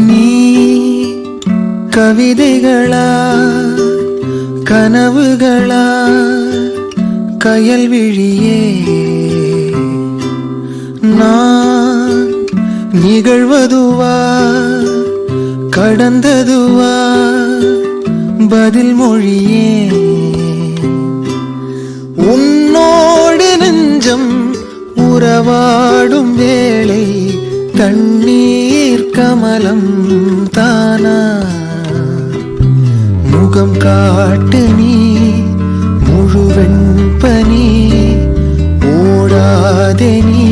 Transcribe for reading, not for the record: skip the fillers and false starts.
நீ கவிதைகளா கனவுகளா கயல் விழியே நான் நிகழ்வதுவா கடந்ததுவா பதில் மொழியே உன்னோடு நெஞ்சம் உறவாடும் வேளை தண்ணீர் கமலம் தானா முகம் காட்டு நீ முழுவெண் பனி ஓடாதே நீ